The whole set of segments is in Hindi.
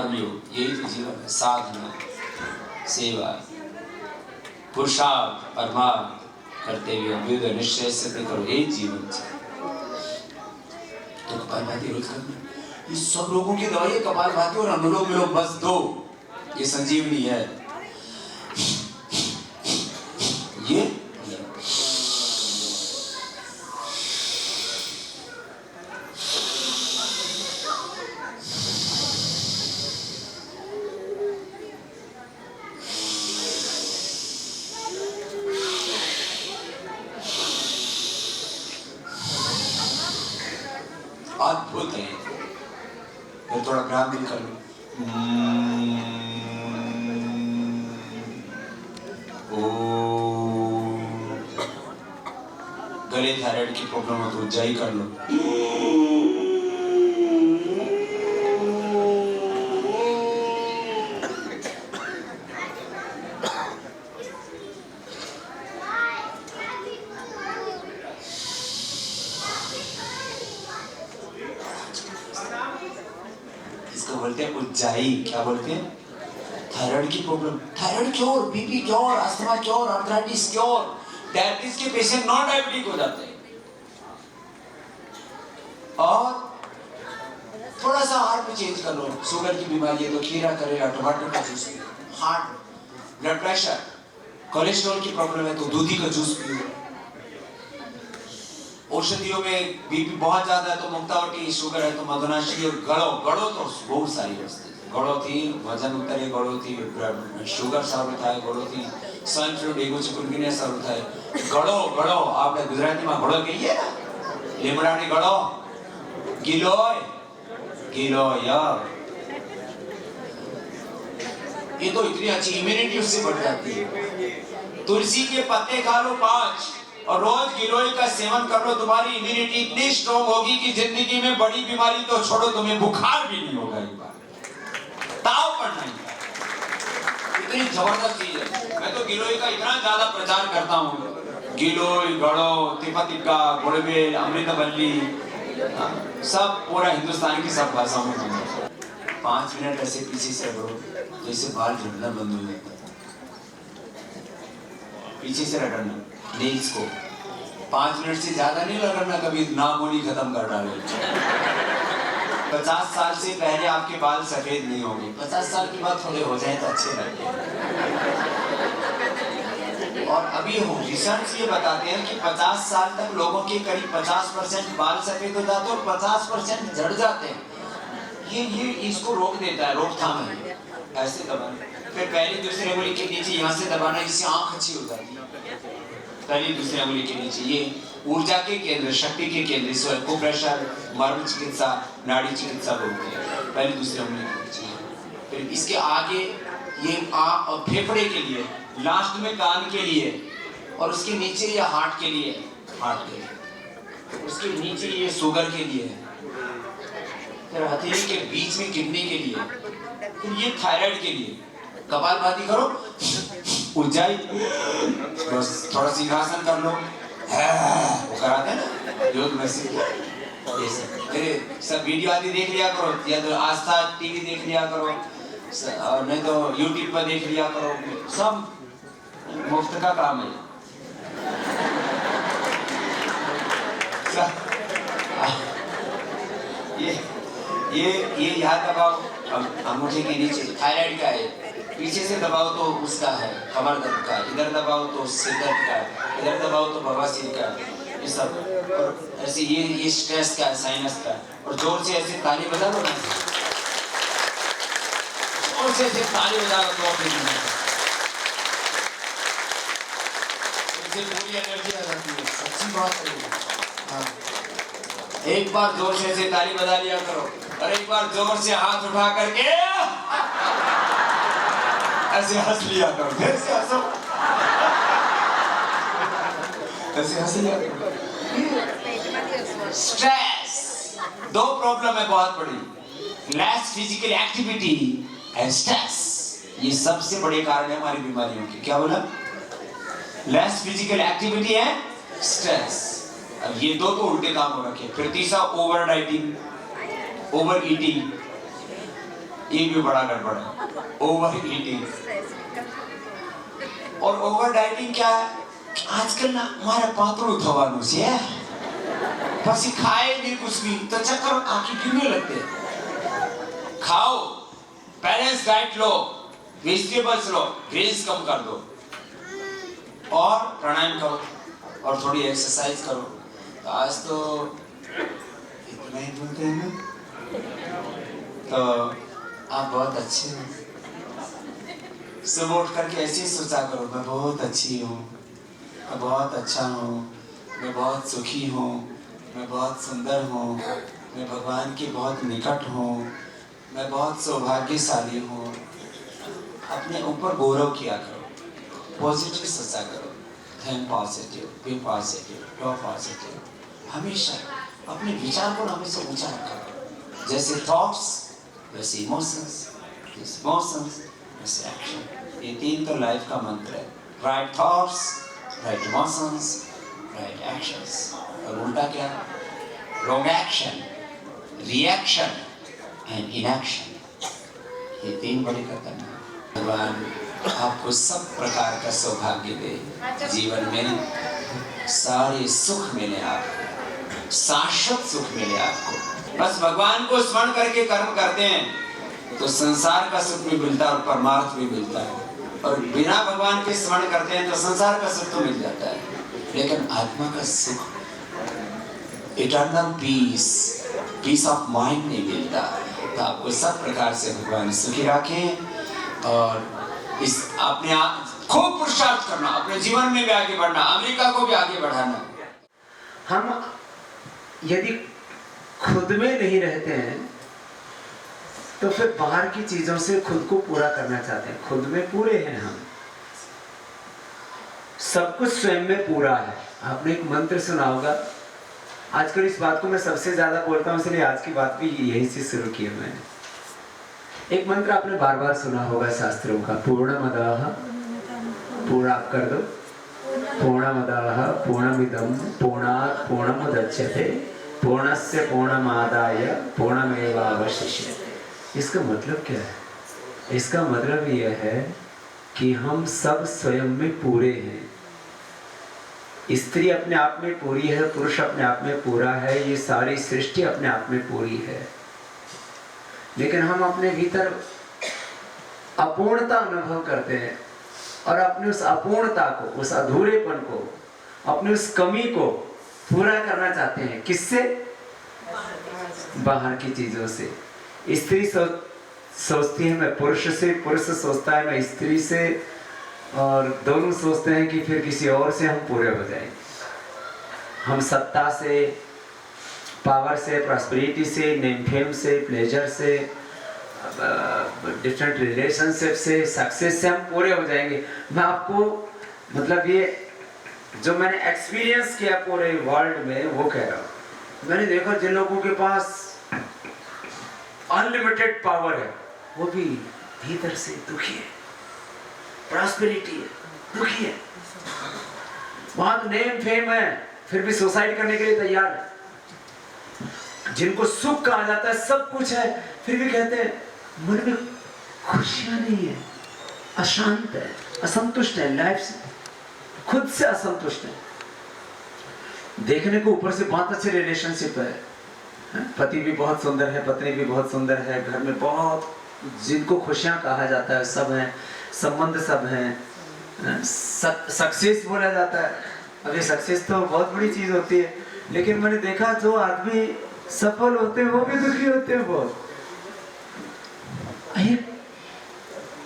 कर्मयोग, यही तो जीवन है। साधना, सेवा, पुरुषार्थ, परमार्थ करते हुए अभ्युदय निश्चय सिद्ध करो, यही जीवन है। तो कपालभाति रोज करना। ये सब रोगों की दवाई है कपालभाति और अनुलोम विलोम, बस दो। ये संजीवनी है। ये अद्भुत है। फिर थोड़ा ग्राम भी कर लो। गले थायराइड की प्रॉब्लम हो तो उज्जाई कर लो। बोलते हैं उज्जाई। क्या बोलते हैं? थायराइड की problem, thyroid cure, BP cure, asthma cure, arthritis cure. Diabetes के पेशेंट नॉन डायबिटिक हो जाते हैं। और थोड़ा सा आहार पे चेंज कर लो। शुगर की बीमारी है तो खीरा, करेला, टमाटर का जूस पियो। हार्ट, ब्लड प्रेशर, कोलेस्ट्रॉल की प्रॉब्लम है तो दूधी का जूस पियो। औषधियों में बीपी बहुत ज्यादा है तो मुक्तावटी, शुगर है तो मधुनाशी, और गड़ो तो बहुत सारी वस्तु। गड़ो थी वजन उतरे, गड़ो थी शुगर साરું થાય, ગળો થી સ્વાઇન ફ્લૂ, ડેન્ગ્યુ, ચિકનગુનિયા સારું થાય। ગળો આપણે ગુજરાતીમાં ગળો કહીએ ને, લીમડાની ગળો, ગિલોય। ये तो इतनी अच्छी इम्यूनिटी उससे बढ़ जाती है। तुलसी के पत्ते खा लो 5 और रोज गिलोय का सेवन कर लो। तुम्हारी इम्यूनिटी इतनी स्ट्रॉन्ग होगी कि जिंदगी में बड़ी बीमारी तो छोड़ो, तुम्हें बुखार भी नहीं होगा। एक बार ताव पड़ना ही, इतनी जबरदस्त चीज है। मैं तो गिलोय का इतना ज्यादा प्रचार करता हूँ। गिलोय, गड़ो, तिपतिका, गुड़बेल, अमृतवल्ली, सब पूरा हिंदुस्तान की सब भाषाओं में। 5 मिनट ऐसे पीछे से रगड़ो तो इससे बाल झड़ना बंद हो जाता है। पीछे से रगड़ना नेल्स को 5 मिनट से ज्यादा नहीं रगड़ना, कभी नामोनी खत्म कर डाले। 50 साल से पहले आपके बाल सफेद नहीं होंगे, 50 साल के बाद थोड़े हो जाए तो अच्छे लगते हैं। और अभी रिसर्च ये बताते हैं कि 50 साल तक लोगों के करीब 50% बाल सफेद हो जाते हैं और 50% झड़ जाते हैं। ये इसको रोक देता है, रोकथाम है। ऐसे दबाना, फिर पहली दूसरी उंगली के नीचे यहाँ से दबाना, इससे आंख अच्छी हो जाती है। पहली दूसरी उंगली के नीचे, ये ऊर्जा के केंद्र, शक्ति के केंद्र, इसको एक्यूप्रेशर, मर्म चिकित्सा, नाड़ी चिकित्सा बोलते हैं। पहली दूसरी उंगली के नीचे, फिर इसके आगे ये फेफड़े के लिए, लास्ट में कान के लिए, और उसके नीचे ये हार्ट के लिए, उसके नीचे ये शुगर के लिए, फिर हथेली के बीच में किडनी के लिए, फिर ये थायराइड के लिए। कपालभाति करो, उज्जाई, बस थोड़ा सिंहासन कर लो, वो कराते हैं ना योग में से। फिर सब वीडियो आदि देख लिया करो, या तो आस्था टीवी देख लिया करो, और नहीं तो यूट्यूब पर देख लिया करो। सब मुफ्त का काम है। ये यहाँ दबाओ, अंगूठे के नीचे थायराइड का है, पीछे से दबाओ तो उसका है कमर दर्द का, इधर दबाओ तो सिर दर्द का, इधर दबाओ तो बवासीर का, ये सब। और ऐसे ये स्ट्रेस का, साइनस का। और जोर से ऐसे ताली बजा दो ना, जोर से ऐसे ताली बजा दो तो पूरी एनर्जी आ जाती है। सच्ची बात है। एक बार जोर से ऐसे ताली बजा लिया करो, और एक बार जोर से हाथ उठा करके ऐसे हंस लिया करो। फिर से हंसो, ऐसे हंस लिया करो। स्ट्रेस, 2 प्रॉब्लम है बहुत बड़ी, less physical activity and stress. ये सबसे बड़े कारण है हमारी बीमारियों के। क्या बोला? Less physical activity and stress. अब ये 2 तो उल्टे काम हो रखे। फिर तीसरा ओवर डाइटिंग, ओवर ईटिंग, ये भी बड़ा गड़बड़ है, ओवर ईटिंग। और ओवर डाइटिंग क्या है? आजकल ना हमारा पातळू थवानु से પછી खाए नहीं कुछ भी तो चक्कर आंखें गिरने लगते हैं। खाओ, बैलेंस डाइट लो, वेजिटेबल्स लो, ग्रेन्स कम कर दो और प्राणायाम करो और थोड़ी एक्सरसाइज करो। तो आज तो इतना ही बोलते हैं ना, तो आप बहुत अच्छे हो। सुबह उठ करके ऐसे ही सोचा करो, मैं बहुत अच्छी हूँ, मैं बहुत अच्छा हूँ, मैं बहुत सुखी हूँ, मैं बहुत सुंदर हूँ, मैं भगवान के बहुत निकट हूँ, मैं बहुत सौभाग्यशाली हूँ। अपने ऊपर गौरव किया करो, पॉजिटिव सोचा करो, think positive, be positive, do positive. हमेशा अपने विचार को हमेशा ऊंचा रखा करो। जैसे थॉट्स वैसे इमोशंस, इमोशंस वैसे एक्शन। ये तीन तो लाइफ का मंत्र है। Right thoughts, right emotions, right actions. और उल्टा क्या? Wrong action, reaction and inaction. ये तीन बड़े खतरनाक। भगवान आपको सब प्रकार का सौभाग्य दे, जीवन में सारे सुख मिले आपको, शाश्वत सुख मिले आपको। बस भगवान को स्मरण करके कर्म करते हैं तो संसार का सुख भी मिलता है और परमार्थ भी मिलता है। और बिना भगवान के स्मरण करते हैं तो संसार का सुख तो मिल जाता है, लेकिन आत्मा का सुख, eternal peace, peace of mind नहीं मिलता। तो आपको सब प्रकार से भगवान सुखी रखें और इस अपने आप खूब पुरुषार्थ करना, अपने जीवन में भी आगे बढ़ना, अमेरिका को भी आगे बढ़ाना। हम यदि खुद में नहीं रहते हैं तो फिर बाहर की चीजों से खुद को पूरा करना चाहते हैं। खुद में पूरे हैं हम, सब कुछ स्वयं में पूरा है। आपने एक मंत्र सुना होगा, आजकल इस बात को मैं सबसे ज्यादा बोलता हूँ, इसलिए आज की बात भी यही से शुरू की है मैंने। एक मंत्र आपने बार बार सुना होगा शास्त्रों का, पूर्णमदः, पूरा कर दो, पूर्णमदः पूर्णमिदं पूर्णात् पूर्णमुदच्यते पूर्णस्य पूर्णमादाय पूर्णमेवावशिष्यते। इसका मतलब क्या है? इसका मतलब यह है कि हम सब स्वयं में पूरे हैं। स्त्री अपने आप में पूरी है, पुरुष अपने आप में पूरा है, ये सारी सृष्टि अपने आप में पूरी है। लेकिन हम अपने भीतर अपूर्णता अनुभव करते हैं और अपने उस अपूर्णता को, उस अधूरेपन को, अपने उस कमी को पूरा करना चाहते हैं। किससे? बाहर की चीजों से। स्त्री सोचती है मैं पुरुष से, पुरुष सोचता है मैं स्त्री से, और दोनों सोचते हैं कि फिर किसी और से हम पूरे हो जाएंगे। हम सत्ता से, पावर से, प्रॉस्पेरिटी से, नेम फेम से, प्लेजर से, डिफरेंट रिलेशनशिप से, सक्सेस से हम पूरे हो जाएंगे। मैं आपको मतलब ये जो मैंने एक्सपीरियंस किया पूरे वर्ल्ड में वो कह रहा हूँ। मैंने देखा जिन लोगों के पास अनलिमिटेड पावर है वो भी भीतर से दुखी है, प्रॉस्पेरिटी है, दुखी है। वहां तो नेम फेम है फिर भी सुसाइड करने के लिए तैयार है। जिनको सुख कहा जाता है, सब कुछ है, फिर भी कहते हैं मन में खुशियां नहीं है, अशांत है, असंतुष्ट है, लाइफ से, खुद से असंतुष्ट है। देखने को ऊपर से बहुत अच्छे रिलेशनशिप है, पति भी बहुत सुंदर है, पत्नी भी बहुत सुंदर है, घर में बहुत जिनको खुशियां कहा जाता है सब हैं, संबंध सब हैं, सक्सेस बोला जाता है। अब ये सक्सेस तो बहुत बड़ी चीज होती है, लेकिन मैंने देखा जो आदमी सफल होते हैं वो भी दुखी होते हैं बहुत।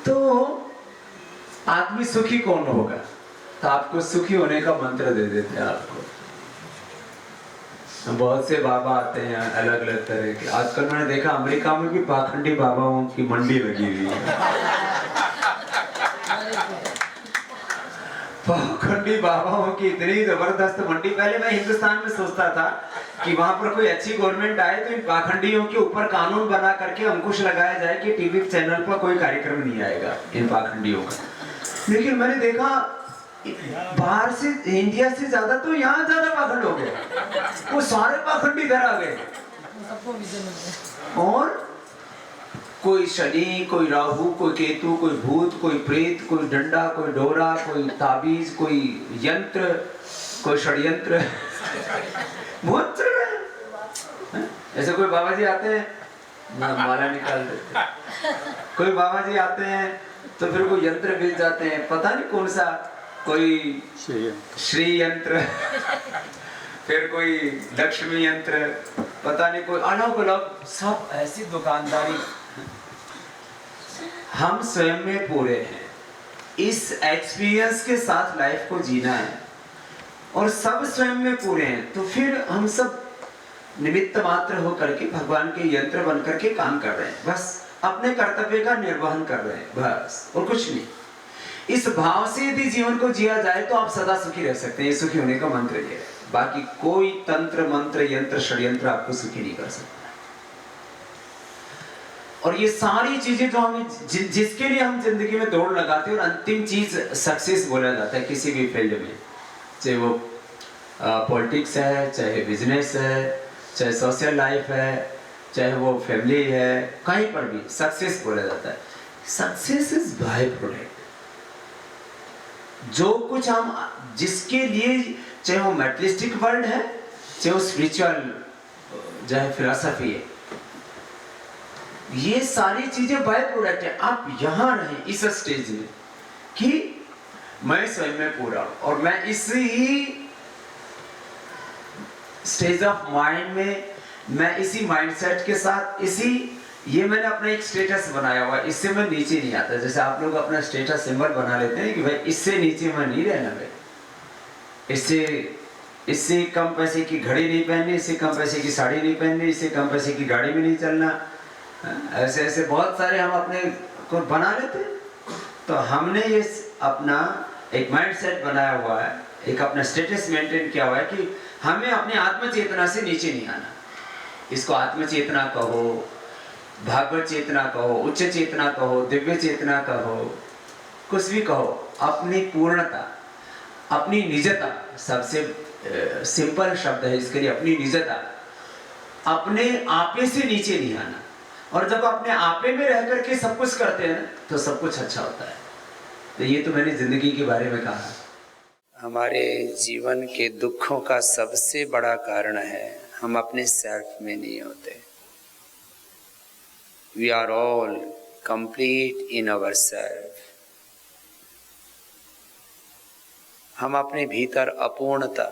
तो आदमी सुखी कौन होगा? तो आपको सुखी होने का मंत्र दे देते हैं आपको। बहुत से बाबा आते हैं अलग अलग तरह के। आजकल मैंने देखा अमेरिका में भी पाखंडी बाबाओं की मंडी लगी हुई है। पाखंडी बाबाओं की इतनी जबरदस्त मंडी। पहले मैं हिंदुस्तान में सोचता था कि वहां पर कोई अच्छी गवर्नमेंट आए तो इन पाखंडियों के ऊपर कानून बना करके अंकुश लगाया जाए कि टीवी चैनल पर कोई कार्यक्रम नहीं आएगा इन पाखंडियों का। लेकिन मैंने देखा बाहर से, इंडिया से ज्यादा तो यहाँ ज्यादा पाखंड हो गए। वो सारे पाखंडी इधर आ गए और कोई शनि, कोई राहु, कोई केतु, कोई भूत, कोई प्रेत, कोई डंडा, कोई डोरा, कोई ताबीज, कोई यंत्र, कोई षड्यंत्र बहुत चल रहा है। ऐसे कोई बाबा जी आते हैं, माला निकाल देते, कोई बाबा जी आते हैं तो फिर कोई यंत्र मिल जाते हैं, पता नहीं कौन सा, कोई श्री यंत्र फिर कोई लक्ष्मी यंत्र, पता नहीं कोई अलग अलग, सब ऐसी दुकानदारी। हम स्वयं में पूरे हैं, इस एक्सपीरियंस के साथ लाइफ को जीना है और सब स्वयं में पूरे हैं, तो फिर हम सब निमित्त मात्र हो करके भगवान के यंत्र बन करके काम कर रहे हैं, बस अपने कर्तव्य का निर्वहन कर रहे हैं, बस और कुछ नहीं। इस भाव से यदि जीवन को जिया जाए तो आप सदा सुखी रह सकते हैं। ये सुखी होने का मंत्र ये है, बाकी कोई तंत्र मंत्र यंत्र षड्यंत्र आपको सुखी नहीं कर सकता। और ये सारी चीजें जो हमें जिसके लिए हम जिंदगी में दौड़ लगाते हैं, और अंतिम चीज सक्सेस बोला जाता है किसी भी फील्ड में, चाहे वो पॉलिटिक्स है, चाहे बिजनेस है, चाहे सोशल लाइफ है, चाहे वो फैमिली है, कहीं पर भी सक्सेस बोला जाता है। Success is by product. जो कुछ हम जिसके लिए, चाहे वो मैटेरियलिस्टिक वर्ल्ड है, चाहे वो स्पिरिचुअल चाहे फिलॉसफी है, ये सारी चीजें बाय प्रोडक्ट है। आप यहां रहें इस स्टेज में कि मैं स्वयं में पूरा हूं, और मैं इसी स्टेज ऑफ माइंड में, मैं इसी माइंडसेट के साथ, इसी ये मैंने अपना एक स्टेटस बनाया हुआ है, इससे मैं नीचे नहीं आता। जैसे आप लोग अपना स्टेटस सिंबल बना लेते हैं कि भाई इससे नीचे मैं नहीं रहना, भाई इससे कम पैसे की घड़ी नहीं पहननी, इससे कम पैसे की साड़ी नहीं पहननी, इससे कम पैसे की गाड़ी में नहीं चलना। ऐसे ऐसे बहुत सारे हम अपने को बना लेते हैं। तो हमने ये अपना एक माइंडसेट बनाया हुआ है, एक अपना स्टेटस मेंटेन किया हुआ है कि हमें अपने आत्म चेतना से नीचे नहीं आना। इसको आत्म चेतना कहो, भागवत चेतना कहो, उच्च चेतना कहो, दिव्य चेतना कहो, कुछ भी कहो, अपनी पूर्णता, अपनी निजता, सबसे सिंपल शब्द है इसके लिए, अपनी निजता, अपने आपे से नीचे नहीं आना। और जब अपने आपे में रह करके सब कुछ करते हैं तो सब कुछ अच्छा होता है। तो ये तो मैंने जिंदगी के बारे में कहा। हमारे जीवन के दुखों का सबसे बड़ा कारण है हम अपने सेल्फ में नहीं होते। We are all complete in our self. हम अपने भीतर अपूर्णता,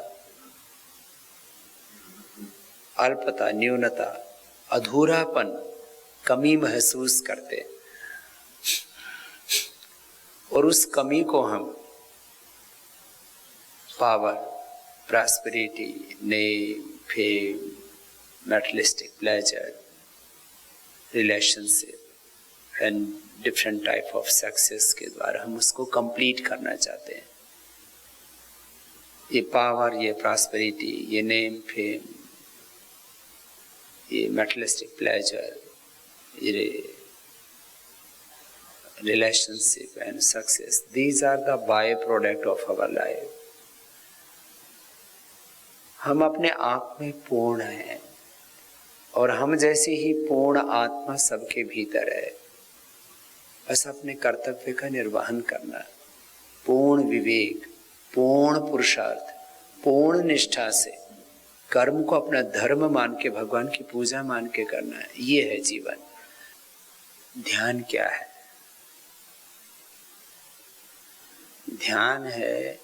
अल्पता, न्यूनता, अधूरापन, कमी महसूस करते, और उस कमी को हम power, prosperity, name, fame, materialistic pleasure, relationship and different type of success के द्वारा हम उसको कंप्लीट करना चाहते हैं। ये पावर, ये प्रॉस्पेरिटी, ये नेम, फेम, ये मैटेरियलिस्टिक प्लेजर, ये relationship and success, these are the byproduct of our life. हम अपने आप में पूर्ण हैं, और हम जैसे ही पूर्ण आत्मा सबके भीतर है। बस अपने कर्तव्य का निर्वहन करना, पूर्ण विवेक, पूर्ण पुरुषार्थ, पूर्ण निष्ठा से कर्म को अपना धर्म मान के, भगवान की पूजा मान के करना है। ये है जीवन। ध्यान क्या है? ध्यान है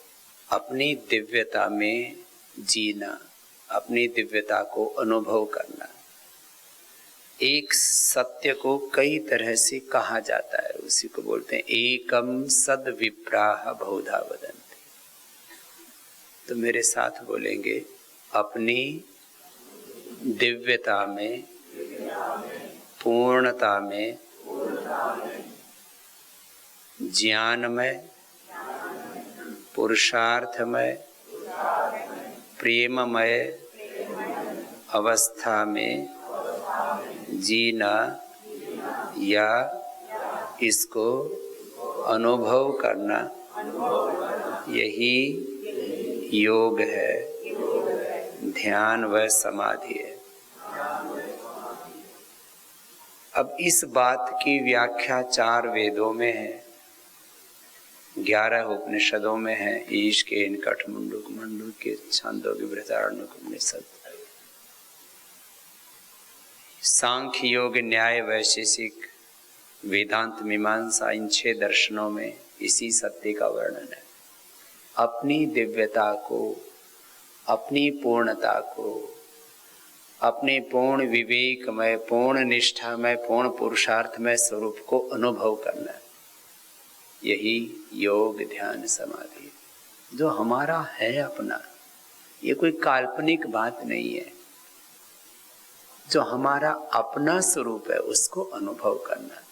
अपनी दिव्यता में जीना, अपनी दिव्यता को अनुभव करना। एक सत्य को कई तरह से कहा जाता है, उसी को बोलते हैं एकम सद विप्राह बहुधा वदन्ति। तो मेरे साथ बोलेंगे, अपनी दिव्यता में, पूर्णता में, ज्ञानमय, पुरुषार्थमय, प्रेममय अवस्था में जीना, या इसको अनुभव करना, यही योग है, ध्यान व समाधि है। अब इस बात की व्याख्या 4 वेदों में है, 11 उपनिषदों में है, ईश के इनकट मुंडुक मंडुक के छांदोग्य बृहदारण्यक उपनिषद, सांख्य योग न्याय वैशेषिक वेदांत मीमांसा, इन 6 दर्शनों में इसी सत्य का वर्णन है। अपनी दिव्यता को, अपनी पूर्णता को, अपने पूर्ण विवेकमय, पूर्ण निष्ठामय, पूर्ण पुरुषार्थमय स्वरूप को अनुभव करना, यही योग ध्यान समाधि है। जो हमारा है अपना, ये कोई काल्पनिक बात नहीं है। जो हमारा अपना स्वरूप है उसको अनुभव करना,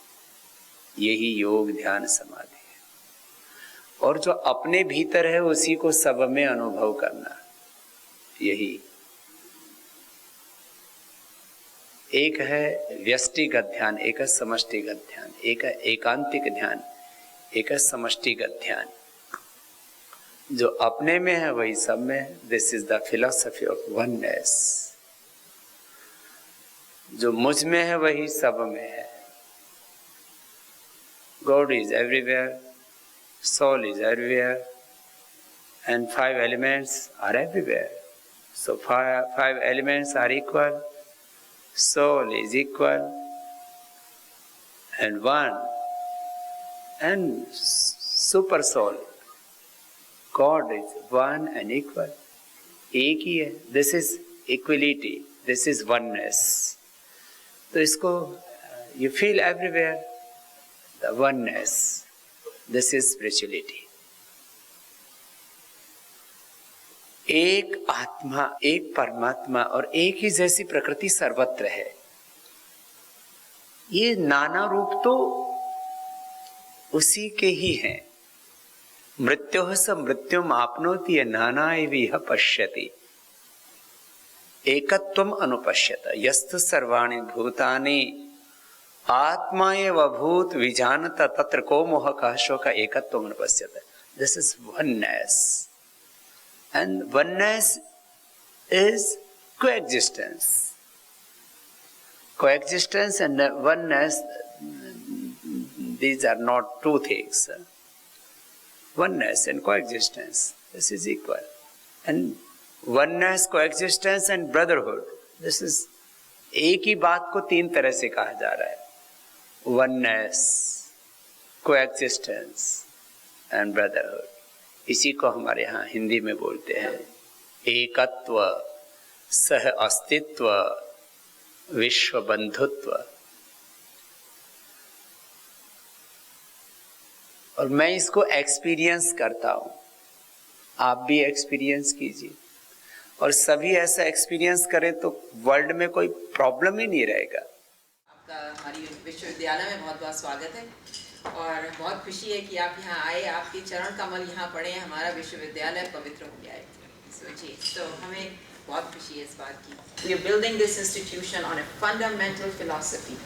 यही योग ध्यान समाधि है। और जो अपने भीतर है उसी को सब में अनुभव करना, यही। एक है व्यष्टिगत ध्यान, एक है समष्टिगत ध्यान, एक है एकांतिक ध्यान, एक है समष्टिगत ध्यान। जो अपने में है वही सब में है। This is the philosophy of oneness. जो मुझ में है वही सब में है। God is everywhere, soul is everywhere, and 5 elements are everywhere. So 5 elements are equal, soul is equal, and one, and super soul, God is one and equal. एक ही है। This is equality, this is oneness. तो इसको you feel everywhere the oneness. This is spirituality. एक आत्मा, एक परमात्मा और एक ही जैसी प्रकृति सर्वत्र है। ये नाना रूप तो उसी के ही हैं। मृत्योः स मृत्युम आपनोति नाना एव पश्यति, एकत्वम अनुपश्यत, यस्तु सर्वाणि भूतानि आत्मा एव भूत विजानत तत्र को मोह का शोक एकत्वम अनुपश्यत। This is oneness, and oneness is coexistence. Coexistence and oneness, these are not two things. Oneness and coexistence, this is equal. And oneness, coexistence and brotherhood, this is, एक ही बात को 3 तरह से कहा जा रहा है। oneness, coexistence and brotherhood। इसी को हमारे यहाँ हिंदी में बोलते हैं एकत्व, सह अस्तित्व, विश्व बंधुत्व। और मैं इसको एक्सपीरियंस करता हूँ, आप भी एक्सपीरियंस कीजिए। और सभी ऐसा एक्सपीरियंस करें तो वर्ल्ड में कोई प्रॉब्लम ही नहीं रहेगा। आपका हमारी विश्वविद्यालय में बहुत बहुत स्वागत है और बहुत खुशी है कि आप यहाँ आए, आपके चरण कमल यहाँ पड़े, हमारा विश्वविद्यालय पवित्र हो गया है। सोचिए, तो हमें बहुत खुशी है इस बात की। We are building this institution on a fundamental philosophy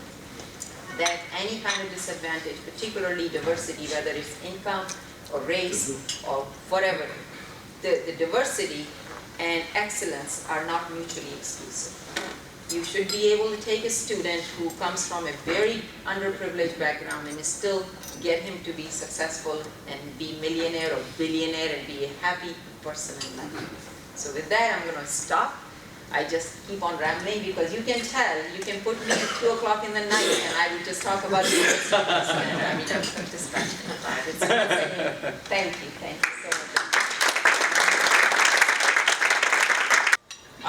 that any kind of disadvantage, particularly diversity, whether it's income or race or whatever, the diversity and excellence are not mutually exclusive. You should be able to take a student who comes from a very underprivileged background and still get him to be successful and be millionaire or billionaire and be a happy person in life. So with that, I'm going to stop. I just keep on rambling because you can tell, you can put me at 2 o'clock in the night and I will just talk about the I mean, I'm just passionate about it. So, thank you so much.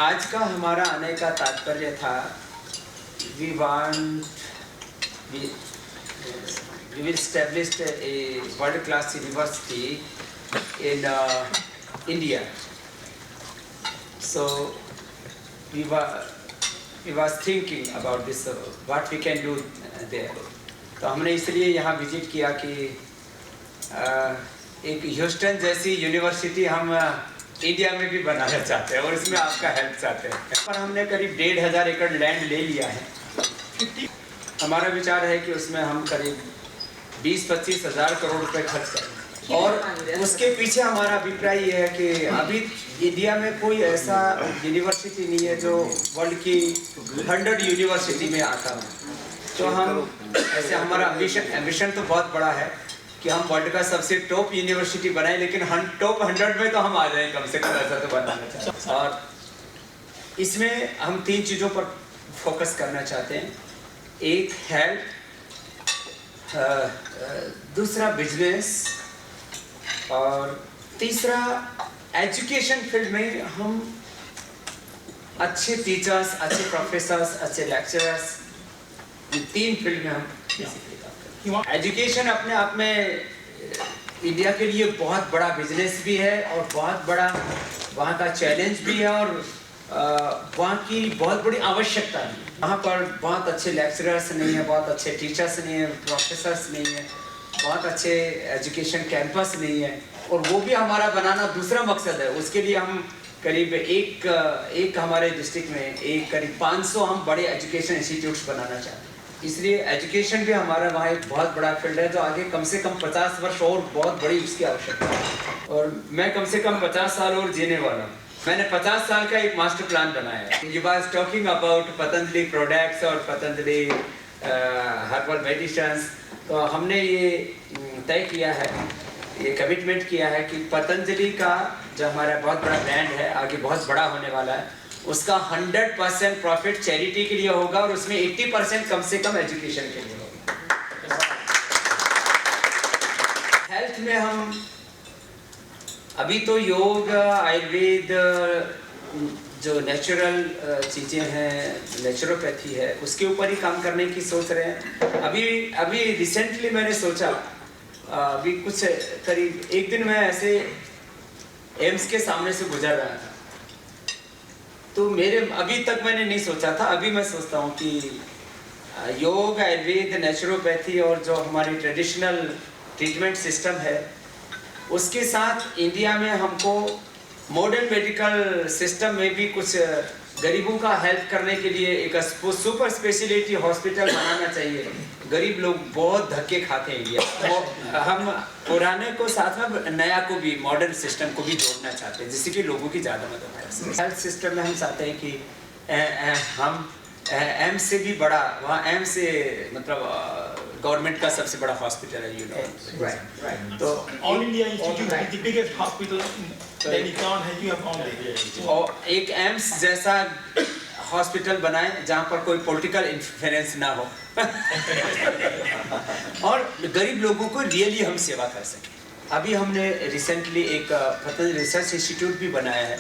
आज का हमारा आने का तात्पर्य था, we will establish a world class university in India. So we was thinking about this, what we can do there. तो हमने इसलिए यहाँ विजिट किया कि एक ह्यूस्टन जैसी यूनिवर्सिटी हम इंडिया में भी बनाना चाहते हैं और इसमें आपका हेल्प चाहते हैं। पर हमने करीब 1,500 एकड़ लैंड ले लिया है। हमारा विचार है कि उसमें हम करीब 20-25 हज़ार करोड़ रुपए खर्च करें। और उसके पीछे हमारा अभिप्राय ये है कि अभी इंडिया में कोई ऐसा यूनिवर्सिटी नहीं है जो वर्ल्ड की 100 यूनिवर्सिटी में आता हो। तो हम ऐसे हमारा एम्बिशन तो बहुत बड़ा है कि हम वर्ल्ड का सबसे टॉप यूनिवर्सिटी बनाए, लेकिन टॉप 100 में तो हम आ जाए कम से कम, ऐसा तो बनाना चाहते हैं। और इसमें हम 3 चीज़ों पर फोकस करना चाहते हैं। एक हेल्थ, दूसरा बिजनेस, और तीसरा एजुकेशन फील्ड में हम अच्छे टीचर्स, अच्छे प्रोफेसर्स, अच्छे लेक्चरर्स, इन 3 फील्ड में हम एजुकेशन अपने आप में इंडिया के लिए बहुत बड़ा बिजनेस भी है और बहुत बड़ा वहाँ का चैलेंज भी है, और वहाँ की बहुत बड़ी आवश्यकता है। वहाँ पर बहुत अच्छे लेक्चरर्स नहीं है, बहुत अच्छे टीचर्स नहीं है, प्रोफेसर्स नहीं है, बहुत अच्छे एजुकेशन कैंपस नहीं है, और वो भी हमारा बनाना दूसरा मकसद है। उसके लिए हम करीब एक हमारे डिस्ट्रिक्ट में करीब 500 हम बड़े एजुकेशन इंस्टीट्यूट्स बनाना चाहते हैं। इसलिए एजुकेशन भी हमारा वहाँ एक बहुत बड़ा फील्ड है, जो आगे कम से कम 50 वर्ष और बहुत बड़ी उसकी आवश्यकता है। और मैं कम से कम 50 साल और जीने वाला हूँ। मैंने 50 साल का एक मास्टर प्लान बनाया है। You was talking about Patanjali products और पतंजलि हर्बल मेडिसिन्स, तो हमने ये तय किया है, ये कमिटमेंट किया है कि पतंजलि का जो हमारा बहुत बड़ा ब्रांड है, आगे बहुत बड़ा होने वाला है, उसका 100% प्रॉफिट चैरिटी के लिए होगा, और उसमें 80% कम से कम एजुकेशन के लिए होगा। हेल्थ में हम अभी तो योग, आयुर्वेद, जो नेचुरल चीज़ें हैं, नेचुरोपैथी है, उसके ऊपर ही काम करने की सोच रहे हैं। अभी रिसेंटली मैंने सोचा, अभी कुछ करीब एक दिन मैं ऐसे एम्स के सामने से गुजर रहा था, तो अभी तक मैंने नहीं सोचा था, अभी मैं सोचता हूँ कि योग, आयुर्वेद, नेचुरोपैथी और जो हमारी ट्रेडिशनल ट्रीटमेंट सिस्टम है, उसके साथ इंडिया में हमको मॉडर्न मेडिकल सिस्टम में भी कुछ गरीबों का हेल्प करने के लिए एक सुपर स्पेशलिटी हॉस्पिटल बनाना चाहिए। गरीब लोग बहुत धक्के खाते हैं इंडिया, तो हम पुराने को साथ में नया को भी, मॉडर्न सिस्टम को भी जोड़ना चाहते हैं, जिससे कि लोगों की ज़्यादा मदद हो। हेल्थ सिस्टम में हम चाहते हैं कि हम एम्स से भी बड़ा, वहाँ एम्स से मतलब गवर्नमेंट का सबसे बड़ा हॉस्पिटल है, यू नो, राइट। तो all India institute is the biggest hospital दैनिकान है, यू हैव ऑनली, और एक एम्स जैसा हॉस्पिटल बनाएं जहाँ पर कोई पॉलिटिकल इंटरफेरेंस ना हो और गरीब लोगों को रियली हम सेवा कर सकें। अभी हमने रिसेंटली एक पतंजलि रिसर्च इंस्टीट्यूट भी बनाया है,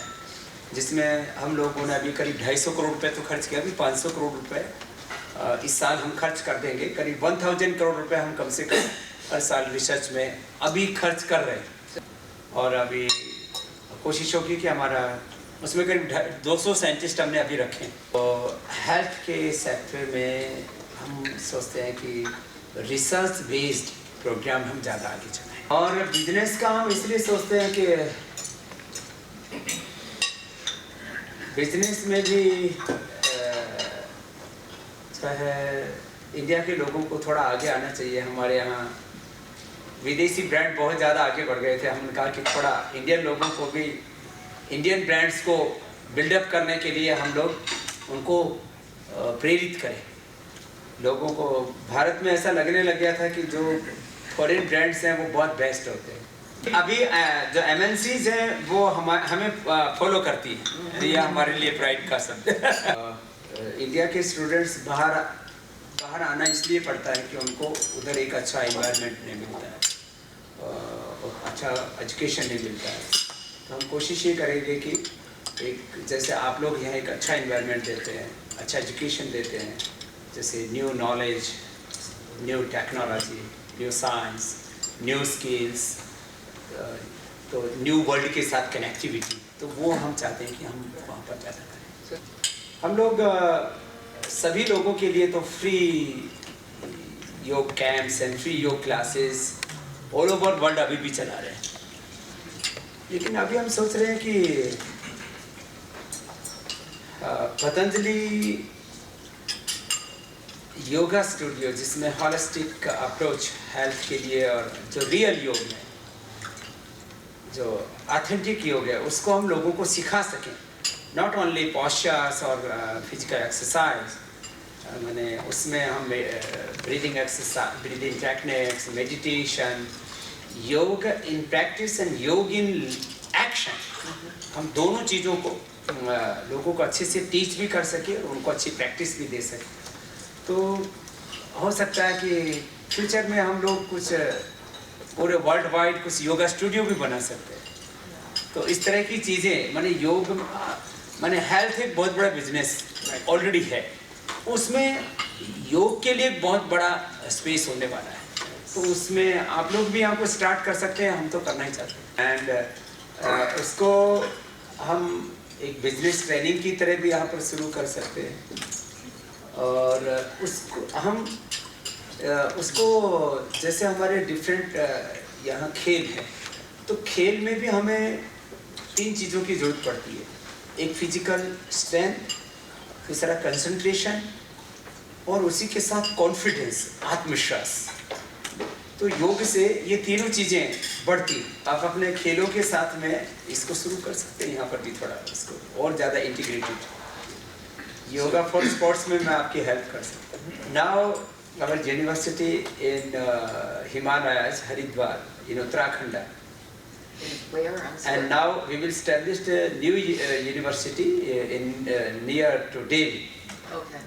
जिसमें हम लोगों ने अभी करीब 250 करोड़ रुपए तो खर्च किया, अभी 500 करोड़ रुपए इस साल हम खर्च कर देंगे। करीब 1000 करोड़ रुपए हम कम से कम हर साल रिसर्च में अभी खर्च कर रहे हैं, और अभी कोशिश होगी कि हमारा उसमें करीब 200 साइंटिस्ट हमने अभी रखे। तो हेल्थ के सेक्टर में हम सोचते हैं कि रिसर्च बेस्ड प्रोग्राम हम ज़्यादा आगे चलाएं, और बिजनेस का हम इसलिए सोचते हैं कि बिजनेस में भी इंडिया के लोगों को थोड़ा आगे आना चाहिए। हमारे यहाँ विदेशी ब्रांड बहुत ज़्यादा आगे बढ़ गए थे, हमने कहा कि थोड़ा इंडियन लोगों को भी इंडियन ब्रांड्स को बिल्डअप करने के लिए हम लोग उनको प्रेरित करें। लोगों को भारत में ऐसा लगने लग गया था कि जो फॉरेन ब्रांड्स हैं वो बहुत बेस्ट होते हैं। अभी जो MNCs हैं वो हमें फॉलो करती हैं, ये हमारे लिए प्राइड का शब्द। इंडिया के स्टूडेंट्स बाहर आना इसलिए पड़ता है कि उनको उधर एक अच्छा एनवायरनमेंट नहीं मिलता है, अच्छा एजुकेशन नहीं मिलता है। तो हम कोशिश ये करेंगे कि एक जैसे आप लोग यहाँ एक अच्छा एनवायरनमेंट देते हैं, अच्छा एजुकेशन देते हैं, जैसे new knowledge, new technology, new science, new skills, तो न्यू वर्ल्ड के साथ कनेक्टिविटी, तो वो हम चाहते हैं कि हम वहाँ पर ज़्यादा करें। हम लोग सभी लोगों के लिए तो फ्री योग कैंप्स एंड फ्री योग क्लासेस ऑल ओवर वर्ल्ड अभी भी चला रहे हैं, लेकिन अभी हम सोच रहे हैं कि पतंजलि योगा स्टूडियो, जिसमें हॉलिस्टिक अप्रोच हेल्थ के लिए और जो रियल योग है, जो ऑथेंटिक योग है, उसको हम लोगों को सिखा सकें। नॉट ओनली postures और फिजिकल एक्सरसाइज, मैंने उसमें हम breathing exercise, breathing techniques, meditation, योग इन प्रैक्टिस एंड योग इन एक्शन, हम दोनों चीज़ों को लोगों को अच्छे से टीच भी कर सके और उनको अच्छी प्रैक्टिस भी दे सके। तो हो सकता है कि फ्यूचर में हम लोग कुछ पूरे वर्ल्ड वाइड कुछ योगा स्टूडियो भी बना सकते हैं। तो इस तरह की चीज़ें, माने योग, माने हेल्थ एक बहुत बड़ा बिजनेस ऑलरेडी है, उसमें योग के लिए बहुत बड़ा स्पेस होने वाला है। तो उसमें आप लोग भी यहाँ को स्टार्ट कर सकते हैं, हम तो करना ही चाहते हैं। एंड उसको हम एक बिजनेस ट्रेनिंग की तरह भी यहाँ पर शुरू कर सकते हैं। और उसको जैसे हमारे डिफरेंट यहाँ खेल है, तो खेल में भी हमें 3 चीज़ों की ज़रूरत पड़ती है। एक फिजिकल स्ट्रेंथ, दूसरा कंसंट्रेशन, और उसी के साथ कॉन्फिडेंस, आत्मविश्वास। तो योग से ये तीनों चीज़ें बढ़ती। आप अपने खेलों के साथ में इसको शुरू कर सकते हैं, यहाँ पर भी थोड़ा इसको और ज़्यादा इंटीग्रेटेड योगा फॉर स्पोर्ट्स में मैं आपकी हेल्प कर सकता हूँ। Now our university in Himalayas, Haridwar in Uttarakhand, Where? and now we will establish a new university in near to Delhi. Okay.